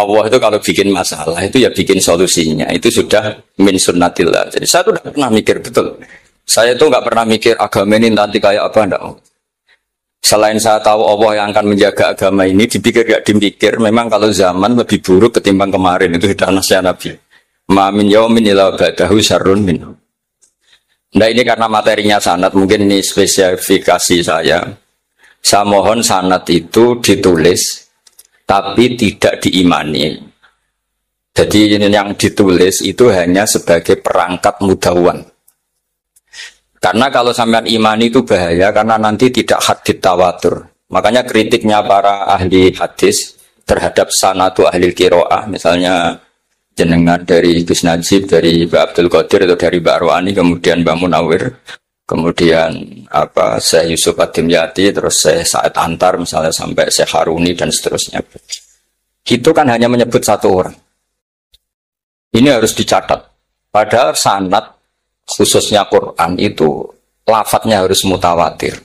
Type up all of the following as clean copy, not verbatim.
Allah itu kalau bikin masalah itu ya bikin solusinya. Itu sudah min sunnatillah. Jadi saya tuh tidak pernah mikir betul. Saya tuh nggak pernah mikir agama ini nanti kayak apa, enggak. Selain saya tahu Allah yang akan menjaga agama ini, dipikir gak dipikir, memang kalau zaman lebih buruk ketimbang kemarin. Itu sudah nasihat Nabi. Ma min yaumin illa ba'dahu syarrun minhu. Nah ini karena materinya sanad, mungkin ini spesifikasi saya. Saya mohon sanad itu ditulis tapi tidak diimani. Jadi yang ditulis itu hanya sebagai perangkat mudawwan. Karena kalau sampean imani itu bahaya, karena nanti tidak hadits tawatur. Makanya kritiknya para ahli hadis terhadap sanadu ahli qiraah, misalnya jenengan dari Gus Najib, dari Mbak Abdul Qadir atau dari Mbak Arwani, kemudian Mbak Munawir, kemudian Syekh Yusuf Ad-Dimyati, terus Syekh Sa'id Antar misalnya sampai Syekh Haruni dan seterusnya. Itu kan hanya menyebut satu orang. Ini harus dicatat. Padahal sanad khususnya Quran itu lafadznya harus mutawatir.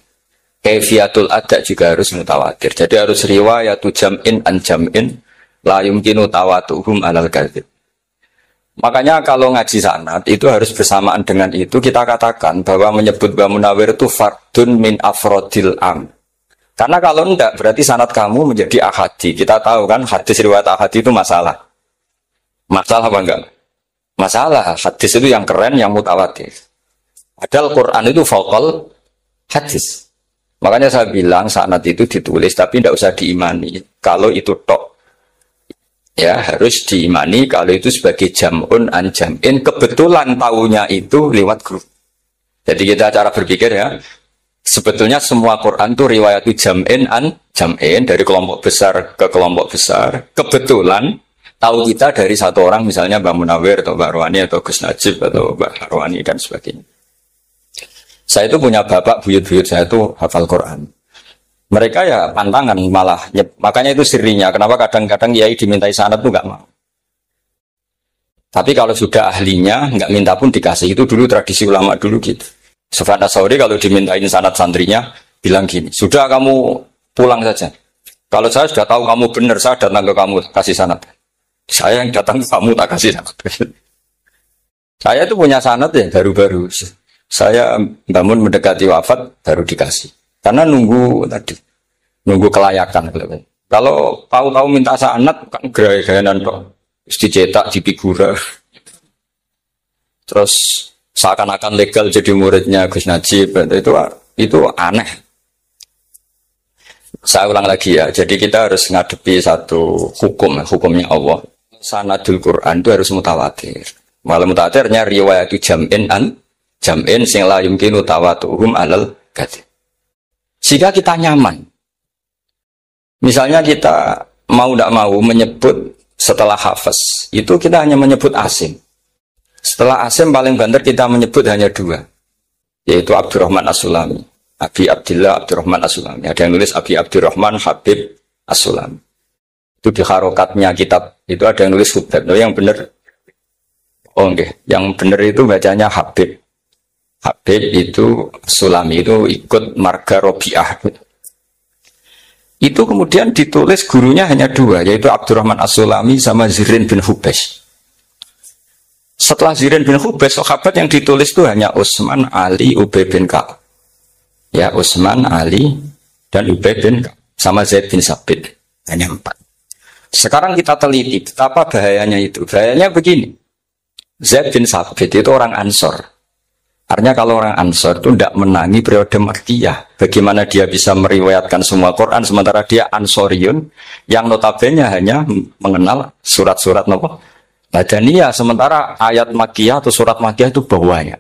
Kaifiyatul ada juga harus mutawatir. Jadi harus riwayatu jam'in an jam'in la yumkinu tawatuhum alal kadzib. Makanya kalau ngaji sanad itu harus bersamaan dengan itu kita katakan bahwa menyebut Mbah Munawir itu fardun min afrodil am. Karena kalau enggak berarti sanad kamu menjadi ahadi. Kita tahu kan hadis riwayat ahadi itu masalah. Masalah apa enggak? Masalah. Hadis itu yang keren, yang mutawatir. Padahal Quran itu fauqal hadis. Makanya saya bilang sanad itu ditulis tapi tidak usah diimani. Kalau itu tok. Ya harus diimani kalau itu sebagai jam'un an jam'in, kebetulan tahunya itu lewat grup. Jadi kita cara berpikir ya, sebetulnya semua Quran itu riwayat jam'in an jam'in, dari kelompok besar ke kelompok besar. Kebetulan tahu kita dari satu orang, misalnya Mbak Munawir atau Mbak Arwani atau Gus Najib atau Mbak Arwani dan sebagainya. Saya itu punya bapak, buyut-buyut saya itu hafal Quran. Mereka ya pantangan malah, makanya itu sirinya. Kenapa kadang-kadang kiai dimintai sanad tuh nggak mau. Tapi kalau sudah ahlinya nggak minta pun dikasih. Itu dulu tradisi ulama dulu gitu. Sufyan Ats-Tsauri kalau dimintain sanad santrinya bilang gini, sudah kamu pulang saja. Kalau saya sudah tahu kamu benar, saya datang ke kamu kasih sanad. Saya yang datang ke kamu tak kasih sanad. Saya itu punya sanad ya baru-baru. Saya bangun mendekati wafat baru dikasih. Karena nunggu tadi, nunggu kelayakan. Kalau tahu-tahu minta sanad, kan gaya-gayanan kok. Dicetak di figura. Terus seakan-akan legal jadi muridnya Gus Najib. Itu aneh. Saya ulang lagi ya. Jadi kita harus ngadepi satu hukum, hukumnya Allah. Sanadul Quran itu harus mutawatir. Malah mutawatirnya riwayat jam'in an jam'in sing la yumkinu tawatuhum alal kadzib. Sehingga kita nyaman. Misalnya kita mau tidak mau menyebut setelah hafaz, itu kita hanya menyebut asim. Setelah asim paling banter kita menyebut hanya dua, yaitu Abdurrahman As-Sulami, Abi Abdillah Abdurrahman As-Sulami. Ada yang nulis Abi Abdurrahman Habib As-Sulami. Itu di harokatnya kitab itu ada yang nulis Hubab. Yang benar, yang benar itu bacanya Habib. Habib itu Sulami itu ikut marga Robiah. Itu kemudian ditulis gurunya hanya dua, yaitu Abdurrahman As-Sulami sama Zirin bin Hubesh. Setelah Zirin bin Hubesh, sahabat yang ditulis itu hanya Utsman, Ali, Ubay bin Ka'ab. Ya, Utsman, Ali, dan Ubay bin Ka'ab. Sama Zaid bin Sabit. Hanya 4. Sekarang kita teliti betapa bahayanya itu. Bahayanya begini. Zaid bin Sabit itu orang Ansor. Artinya kalau orang Ansor itu tidak menangi periode Makkiyah. Bagaimana dia bisa meriwayatkan semua Quran sementara dia Ansoriun yang notabene hanya mengenal surat-surat Madaniyah, sementara ayat Makkiyah atau surat Makkiyah itu bawahnya.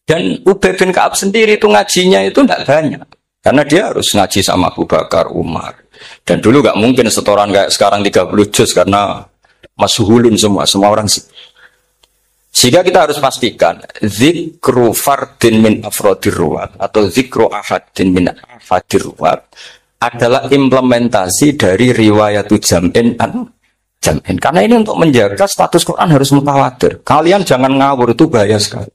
Dan Ubay bin Ka'ab sendiri itu ngajinya itu tidak banyak. Karena dia harus ngaji sama Abu Bakar, Umar. Dan dulu nggak mungkin setoran kayak sekarang 30 juz karena masyhulun semua orang sih. Sehingga kita harus pastikan zikru fardin min afrodir ruwat atau zikru ahadin min afadir ruwat adalah implementasi dari riwayatu jam'in an jam'in. Karena ini untuk menjaga status Quran harus mutawatir. Kalian jangan ngawur, itu bahaya sekali.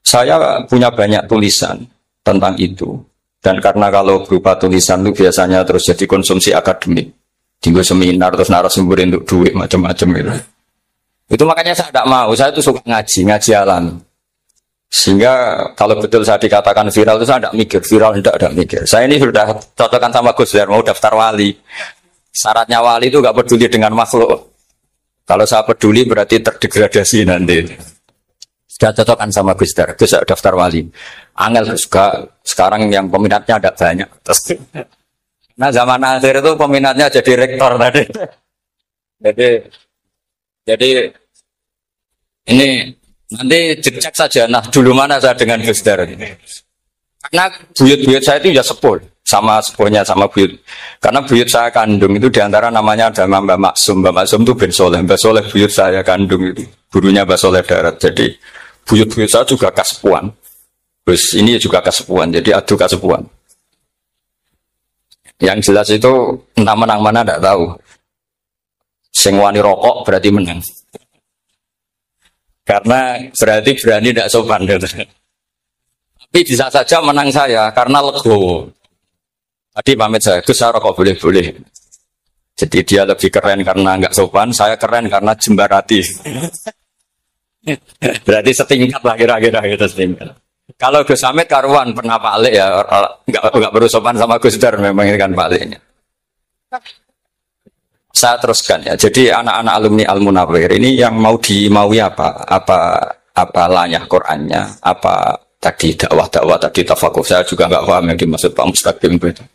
Saya punya banyak tulisan tentang itu. Dan karena kalau berupa tulisan itu biasanya terus jadi konsumsi akademik. Tinggal seminar terus narasumber untuk duit macam-macam gitu. Itu makanya saya tidak mau. Saya itu suka ngaji alam. Sehingga kalau betul saya dikatakan viral itu saya tidak mikir. Viral tidak mikir. Saya ini sudah cocokkan sama Gus Dur mau daftar wali. Syaratnya wali itu nggak peduli dengan makhluk. Kalau saya peduli berarti terdegradasi nanti. Sudah cocokkan sama Gus Dur. Gus daftar wali. Angel juga sekarang yang peminatnya ada banyak. Nah zaman akhir itu peminatnya jadi rektor tadi. Jadi ini nanti cek saja. Nah dulu mana saya dengan Gus Dur. Karena buyut-buyut saya itu ya sepul sama sepuhnya sama buyut. Karena buyut saya kandung itu diantara namanya ada Mbak Maksum. Mbak Maksum itu bin Soleh. Mbak Soleh buyut saya kandung itu gurunya Mbak Soleh Darat. Jadi buyut-buyut saya juga kasepuan. Terus ini juga kesepuan, jadi adu kesepuan. Yang jelas itu entah menang mana tidak tahu. Sing wani rokok berarti menang. Karena berarti berani tidak sopan. Tapi bisa saja menang saya karena legowo. Tadi pamit saya, Gus saya rokok boleh-boleh. Jadi dia lebih keren karena nggak sopan, saya keren karena jembarati. Berarti setingkat lah kira-kira gitu setingkat. Kalau Gus Hamid karuan pernah Pak Alik ya nggak perlu sopan sama Gus Dur memang ini kan Pak Aliknya. Saya teruskan ya. Jadi anak-anak alumni Al-Munawwir ini yang dimaui apa lanyah Qur'annya, apa tadi dakwah tadi tafakuh. Saya juga nggak paham yang dimaksud Pak Mustaqim itu.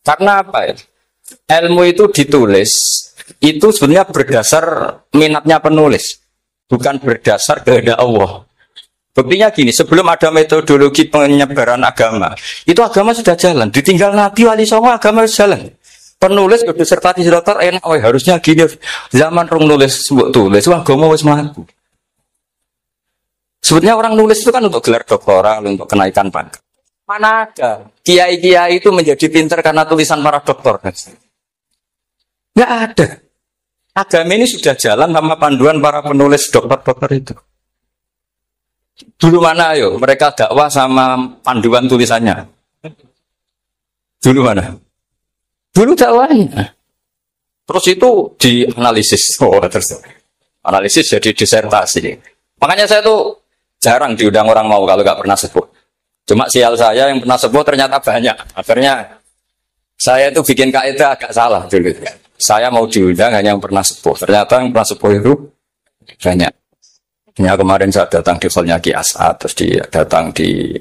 Karena apa ya? Ilmu itu ditulis itu sebenarnya berdasar minatnya penulis, bukan berdasar kehendak Allah. Buktinya gini, sebelum ada metodologi penyebaran agama, itu agama sudah jalan. Ditinggal Nabi Wali Songo, agama sudah jalan. Penulis disertasi dokter enak, harusnya gini. Zaman rong nulis, tulis, agama wis mlaku. Sebetulnya orang nulis itu kan untuk gelar doktoral, untuk kenaikan pangkat. Mana ada kiai-kiai itu menjadi pintar karena tulisan para doktor? Nggak ada. Agama ini sudah jalan sama panduan para penulis dokter-dokter itu. Dulu mana ayo mereka dakwah sama panduan tulisannya? Dulu mana? Dulu dakwahnya. Terus itu dianalisis. Terus analisis jadi disertasi. Makanya saya tuh jarang diundang orang mau kalau nggak pernah sepuh. Cuma sial saya yang pernah sepuh ternyata banyak. Akhirnya saya itu bikin kaidah agak salah dulu. Saya mau diundang hanya yang pernah sepuh. Ternyata yang pernah sepuh itu banyak. Ya, kemarin saya datang di hallnya Ki As'ad, terus datang di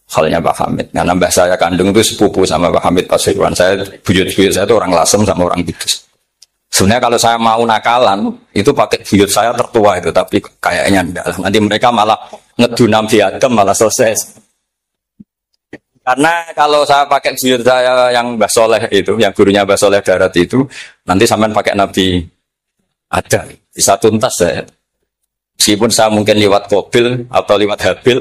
hallnya Pak Hamid. Nah, nambah saya kandung itu sepupu sama Pak Hamid Pasuruan. Saya buyut-buyut saya itu orang Lasem sama orang Kudus. Sebenarnya kalau saya mau nakalan, itu pakai buyut saya tertua itu, tapi kayaknya enggak. Nanti mereka malah ngedunam di Adam, malah selesai. Karena kalau saya pakai buyut saya yang Mbah Soleh itu, yang gurunya Mbah Soleh Darat itu, nanti sampean pakai Nabi Adam. Bisa tuntas saya. Meskipun saya mungkin lewat Qabil atau lewat Habil,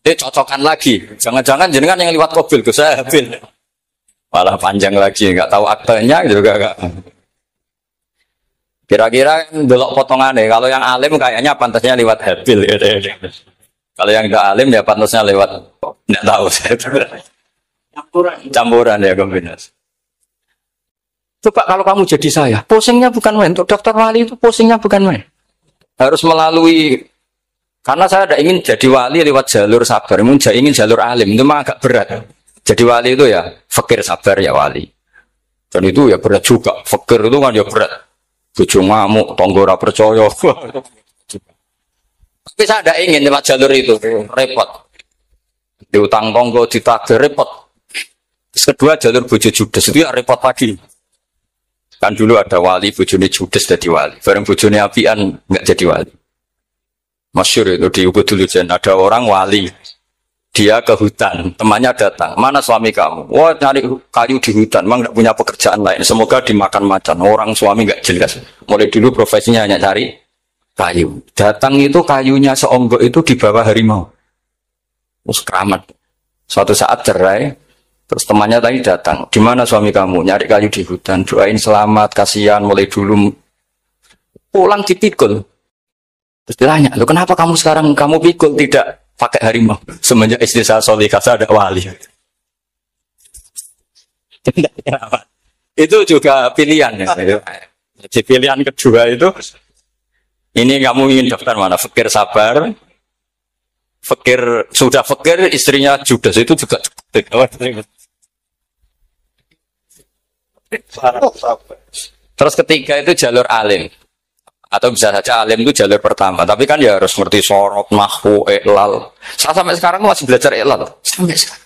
ini cocokkan lagi. Jangan-jangan jenengan yang lewat Qabil, saya Habil. Malah panjang lagi, nggak tahu aktenya juga nggak. Kira-kira delok potongannya. Kalau yang alim kayaknya pantasnya lewat Habil. Kalau yang nggak alim ya pantasnya lewat nggak tahu. Campuran ya kombinasi. Coba kalau kamu jadi saya, pusingnya bukan main. Untuk daftar wali itu pusingnya bukan main. Harus melalui, karena saya tidak ingin jadi wali lewat jalur sabar, ingin jalur alim, itu mah agak berat. Jadi wali itu ya fakir sabar ya wali, dan itu ya berat juga. Fakir itu kan ya berat, bojo ngamuk, tonggora percaya. Tapi saya tidak ingin lewat jalur itu, repot. Diutang tonggo, ditagih repot. Terus kedua jalur bojo judes itu ya repot lagi. Kan dulu ada wali bojone judes jadi wali, bareng bojone apian nggak jadi wali. Masyhur itu di Ubudulujen ada orang wali, dia ke hutan, temannya datang, mana suami kamu? Wah nyari kayu di hutan, memang nggak punya pekerjaan lain, semoga dimakan macan. Orang suami nggak jelas, mulai dulu profesinya hanya cari kayu. Datang itu kayunya seonggok itu di bawah harimau, terus keramat. Suatu saat cerai. Terus temannya tadi datang, di mana suami kamu? Nyari kayu di hutan, doain selamat, kasihan, mulai dulu. Pulang dipikul. Terus ditanya, lo kenapa kamu sekarang kamu pikul tidak pakai harimau. Semenjak istri saya Solihah saya ada wali. Itu juga pilihan ya. Jadi pilihan kedua itu, ini kamu ingin daftar mana? Fakir sabar, fakir sudah fakir, istrinya judes itu juga. Terus ketiga itu jalur alim. Atau bisa saja alim itu jalur pertama. Tapi kan ya harus ngerti sorot, nahwu, iklal. Saya sampai sekarang masih belajar iklal. Sampai sekarang.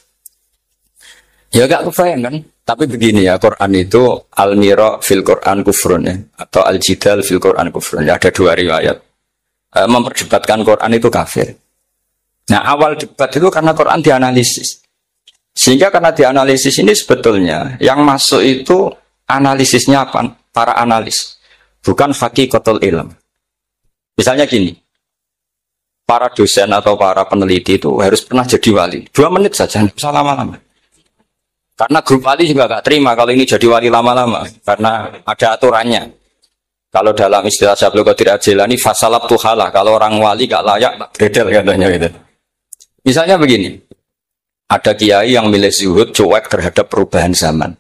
Ya gak kebayang kan. Tapi begini ya, Quran itu al-mira fil Quran kufrun ya. Atau al-jidal fil Quran kufrun ya. Ada dua riwayat. Memperdebatkan Quran itu kafir. Nah awal debat itu karena Quran dianalisis. Sehingga karena dianalisis ini sebetulnya yang masuk itu analisisnya apa? Para analis. Bukan hakikatul ilm. Misalnya gini, para dosen atau para peneliti itu harus pernah jadi wali. 2 menit saja, tidak usah lama-lama. Karena grup wali juga gak terima kalau ini jadi wali lama-lama. Karena ada aturannya. Kalau dalam istilah Syaikhul Qadir Al-Jilani, fasalab tuhalah. Kalau orang wali gak layak, tak bredel katanya gitu. Misalnya begini, ada kiai yang milih zuhud, cuek terhadap perubahan zaman.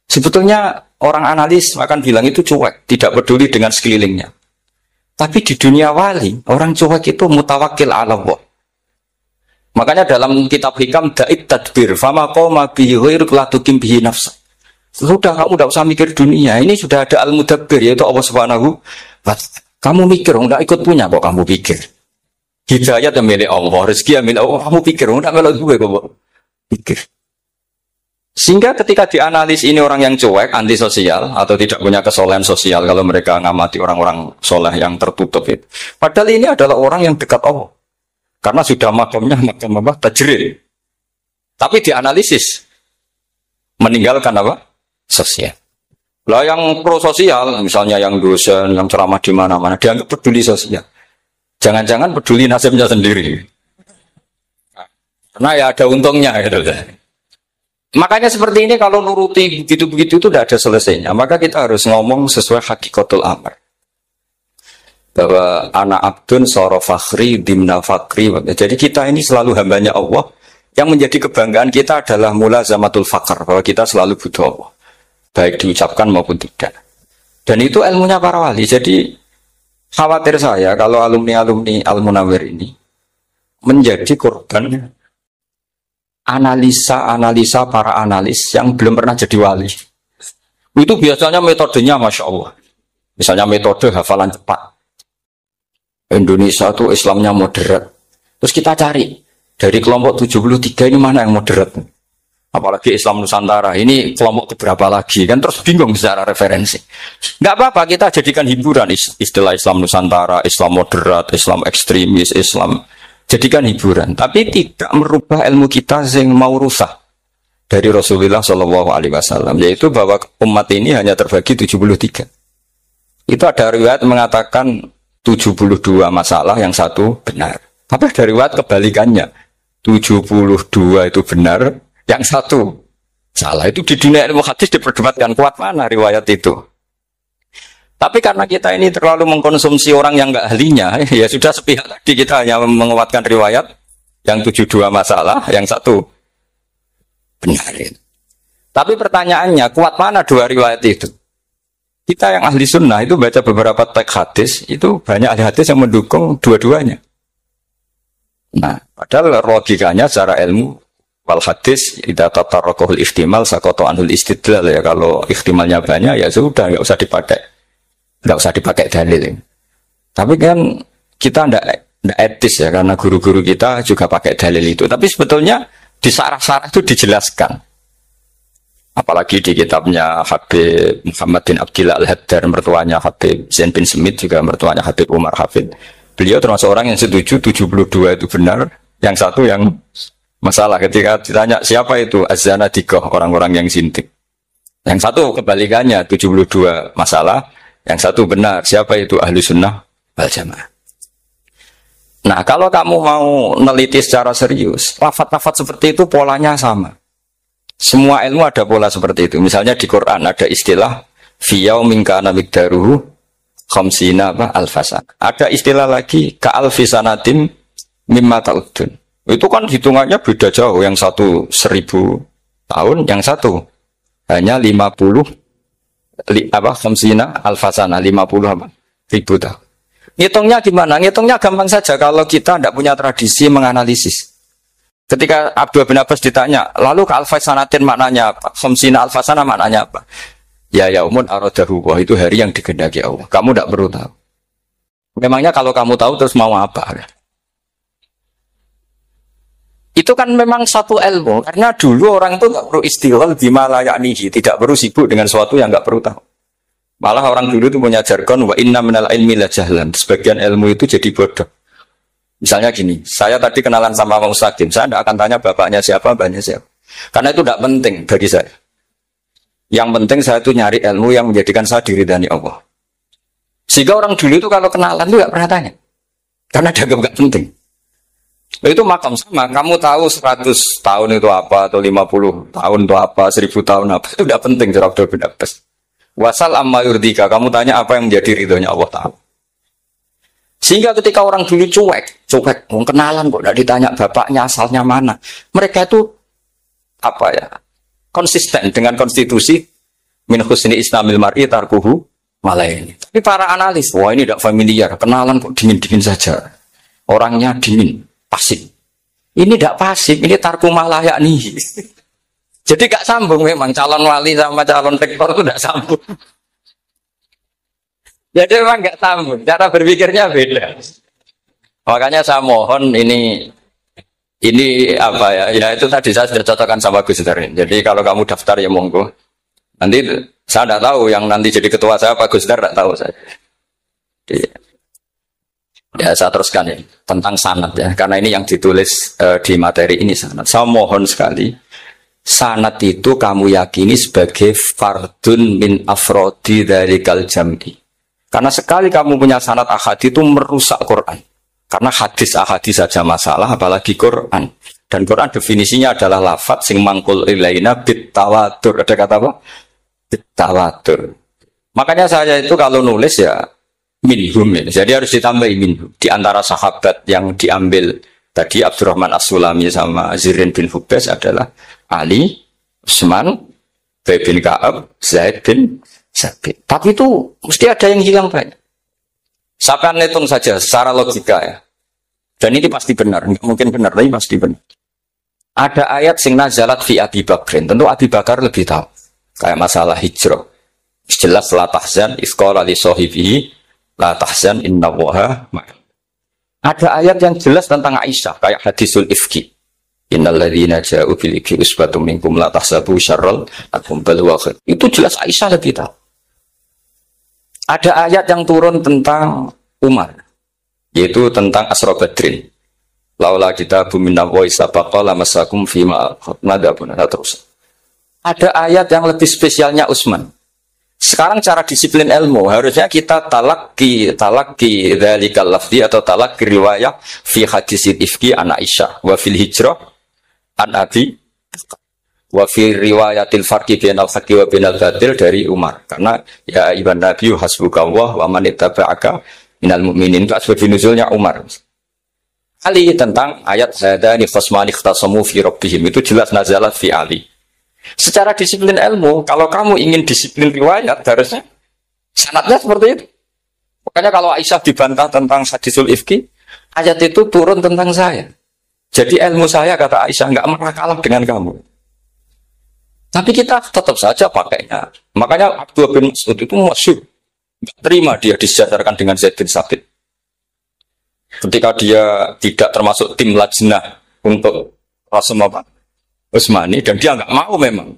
Sebetulnya orang analis akan bilang itu cuek, tidak peduli dengan sekelilingnya. Tapi di dunia wali, orang cuek itu mutawakil ala Allah. Makanya dalam kitab hikam da'it tadbir, fama qoma bihi ghairuk la tukim bihi nafsa. Sudah kamu tidak usah mikir dunia, ini sudah ada al-mudabbir yaitu Allah Subhanahu wa ta'ala. Kamu mikir, enggak ikut punya kok kamu pikir. Hidayat yang milik Allah, rezeki yang milik Allah, kamu pikir, enggak melok gue kok pikir. Sehingga ketika dianalisis ini orang yang cuek, antisosial, atau tidak punya kesolehan sosial, kalau mereka ngamati orang-orang soleh yang tertutup itu. Padahal ini adalah orang yang dekat Allah. Karena sudah makamnya makam apa? Tajrid. Tapi dianalisis. Meninggalkan apa? Sosial. Lah yang pro sosial, misalnya yang dosen, yang ceramah di mana-mana, dianggap peduli sosial. Jangan-jangan peduli nasibnya sendiri. Karena ya ada untungnya gitu. Makanya seperti ini kalau nuruti begitu-begitu itu tidak ada selesainya. Maka kita harus ngomong sesuai hakikatul amr. Bahwa anak abdun soro fakhri dimna fakri. Jadi kita ini selalu hambanya Allah. Yang menjadi kebanggaan kita adalah mulazamatul fakr. Bahwa kita selalu butuh Allah. Baik diucapkan maupun tidak. Dan itu ilmunya para wali. Jadi khawatir saya kalau alumni-alumni Al-Munawwir ini menjadi korban analisa para analis yang belum pernah jadi wali. Itu biasanya metodenya Masya Allah. Misalnya metode hafalan cepat. Indonesia itu Islamnya moderat. Terus kita cari dari kelompok 73 ini mana yang moderat. Apalagi Islam Nusantara ini kelompok keberapa lagi kan, terus bingung secara referensi. Nggak apa-apa, kita jadikan hiburan istilah Islam Nusantara, Islam moderat, Islam ekstremis, Islam. Jadikan hiburan, tapi tidak merubah ilmu kita yang mau rusak dari Rasulullah Shallallahu Alaihi Wasallam, yaitu bahwa umat ini hanya terbagi 73. Itu ada riwayat mengatakan 72 masalah, yang satu benar. Tapi ada riwayat kebalikannya, 72 itu benar, yang satu salah. Itu di dunia ilmu hadis diperdebatkan kuat mana riwayat itu. Tapi karena kita ini terlalu mengkonsumsi orang yang nggak ahlinya, ya sudah sepihak tadi kita hanya menguatkan riwayat yang 72 masalah, yang satu benar. Tapi pertanyaannya, kuat mana dua riwayat itu? Kita yang ahli sunnah itu baca beberapa teks hadis, itu banyak ahli hadis yang mendukung dua-duanya. Nah, padahal logikanya secara ilmu, wal hadis idza tatarraqahul ihtimal saqata anhul istidlal, ya kalau ihtimalnya banyak ya sudah nggak usah dipakai dalil. Tapi kan kita ndak etis ya, karena guru-guru kita juga pakai dalil itu. Tapi sebetulnya di sarah-sarah itu dijelaskan. Apalagi di kitabnya Habib Muhammad bin Abdillah Al-Haddar, mertuanya Habib Zain bin Smith, juga mertuanya Habib Umar Hafid. Beliau termasuk orang yang setuju 72 itu benar, yang satu yang masalah. Ketika ditanya siapa itu Az-Zanadiqah, orang-orang yang sintik. Yang satu kebalikannya, 72 masalah, yang satu benar. Siapa itu? Ahlu sunnah wal jamaah. Nah, kalau kamu mau neliti secara serius, lafaz-lafaz seperti itu polanya sama. Semua ilmu ada pola seperti itu. Misalnya di Quran ada istilah fiyaumin kana miqdaruhu khamsina alfasan. Ada istilah lagi ka'alfisanatin mimma ta'udun. Itu kan hitungannya beda jauh. Yang satu 1000 tahun, yang satu hanya 50 khamsina alfasana, 50 apa? Ribu tahun. Ngitungnya gimana? Ngitungnya gampang saja kalau kita tidak punya tradisi menganalisis. Ketika Abdullah bin Abbas ditanya, lalu ke alfasanatin maknanya apa? Khamsina alfasana maknanya apa? Ya yaumun aradahu, wah itu hari yang dikehendaki Allah. Kamu tidak perlu tahu. Memangnya kalau kamu tahu terus mau apa? Itu kan memang satu ilmu. Karena dulu orang itu tidak perlu istighol bima la ya'nihi, tidak perlu sibuk dengan sesuatu yang tidak perlu tahu. Malah orang dulu itu punya jargon wa inna minal ilmi la jahlan. Sebagian ilmu itu jadi bodoh. Misalnya gini, saya tadi kenalan sama Bang Mustaqim, saya tidak akan tanya bapaknya siapa, mbaknya siapa. Karena itu tidak penting bagi saya. Yang penting saya itu nyari ilmu yang menjadikan saya diridani Allah. Sehingga orang dulu itu kalau kenalan itu tidak pernah tanya. Karena dianggap nggak penting. Itu makam sama, kamu tahu 100 tahun itu apa, atau 50 tahun itu apa, 1000 tahun apa, itu tidak penting, Surah Abdul bin Abbas. Wasal amma yurdika, kamu tanya apa yang menjadi ridhonya Allah Ta'ala. Sehingga ketika orang dulu cuek, mau kenalan kok tidak ditanya bapaknya asalnya mana. Mereka itu apa ya? Konsisten dengan konstitusi min husni islamil mar'i tarkuhu malaini. Tapi para analis, wah ini tidak familiar, kenalan kok dingin-dingin saja. Orangnya dingin, pasif. Ini tidak pasif, ini tarku malayak nih. Jadi gak sambung memang calon wali sama calon rektor itu tidak sambung. Jadi memang nggak sambung, cara berpikirnya beda. Makanya saya mohon ini apa ya? Ya itu tadi saya sudah cocokkan sama Gus Darin. Jadi kalau kamu daftar ya monggo. Nanti saya tidak tahu yang nanti jadi ketua saya Pak Gus Dar, tidak tahu saya. Jadi, ya saya teruskan ya tentang sanad ya, karena ini yang ditulis di materi ini sanad. Saya mohon sekali, sanad itu kamu yakini sebagai fardun min afrodi dzalikal jam'i. Karena sekali kamu punya sanad ahad itu merusak Quran. Karena hadis ahadis saja masalah, apalagi Quran. Dan Quran definisinya adalah lafadz sing mangkul ilaina bit tawatur. Ada kata apa? Bit tawatur. Makanya saya itu kalau nulis ya minhum ya. Jadi harus ditambahi minhum. Di antara sahabat yang diambil tadi Abdurrahman As-Sulami sama Zirin bin Hubes adalah Ali, Utsman, Ubay bin Ka'ab, Zaid bin Sabit. Tapi itu mesti ada yang hilang banyak. Sampai hitung saja secara logika ya. Dan ini pasti benar, nggak mungkin benar, tapi pasti benar. Ada ayat sing nazalat fi Abi Bakrin. Tentu Abi Bakar lebih tahu. Kayak masalah hijrah. Jelas la tahzan isqala li sahibihi la tahzan innallaha ma'ana. Ada ayat yang jelas tentang Aisyah kayak hadisul ifki. Innalladzina ja'u bil ifki usbatum minkum la tahsabu syarral lakum bal huwa khair. Itu jelas Aisyah lebih tahu. Ada ayat yang turun tentang Umar, yaitu tentang Asra Badrin. Laula kitabun minallahi sabaqa lamasakum fima nadabun terus. Ada ayat yang lebih spesialnya Utsman. Sekarang cara disiplin ilmu harusnya kita talaqi dzalikal lafzi atau talaqi riwayah fi hadisil ifki an Aisyah wa fil hijrah an Abi wa fi riwayatil farqi bainal haqqi wa bainal batil dari Umar. Karena ya ibn Nabi hasbukallah wa man ittaba'aka minal mu'minin, itu asbab nuzulnya Umar. Ali tentang ayat hadani khasmani ikhtasamu fi rabbihim, itu jelas nazalat fi Ali. Secara disiplin ilmu, kalau kamu ingin disiplin riwayat harusnya sanadnya seperti itu. Makanya kalau Aisyah dibantah tentang hadisul ifki, ayat itu turun tentang saya. Jadi ilmu saya, kata Aisyah, nggak pernah kalah dengan kamu. Tapi kita tetap saja pakainya. Makanya Abdullah bin Mas'ud itu masyhur. Nggak terima dia disejajarkan dengan Zaid bin Sabit. Ketika dia tidak termasuk tim lajnah untuk Rasul Utsmani, dan dia nggak mau memang.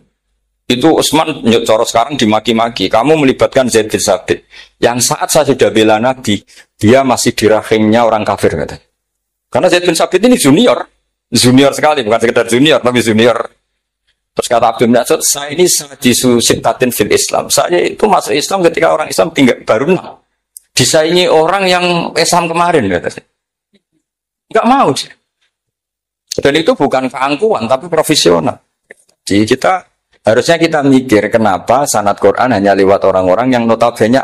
Itu Utsman coro sekarang dimaki-maki. Kamu melibatkan Zaid bin Sabit. Yang saat saya sudah bela Nabi, dia masih di rahimnya orang kafir, kata. Karena Zaid bin Sabit ini junior sekali, bukan sekedar junior, tapi junior. Terus kata Abdul Nasir, saya ini sadisu sintatin fil Islam. Saya itu masuk Islam ketika orang Islam tinggal baru disaingi orang yang Islam kemarin, katanya. Enggak mau dia. Dan itu bukan keangkuhan, tapi profesional. Jadi harusnya kita mikir kenapa sanad Quran hanya lewat orang-orang yang notabene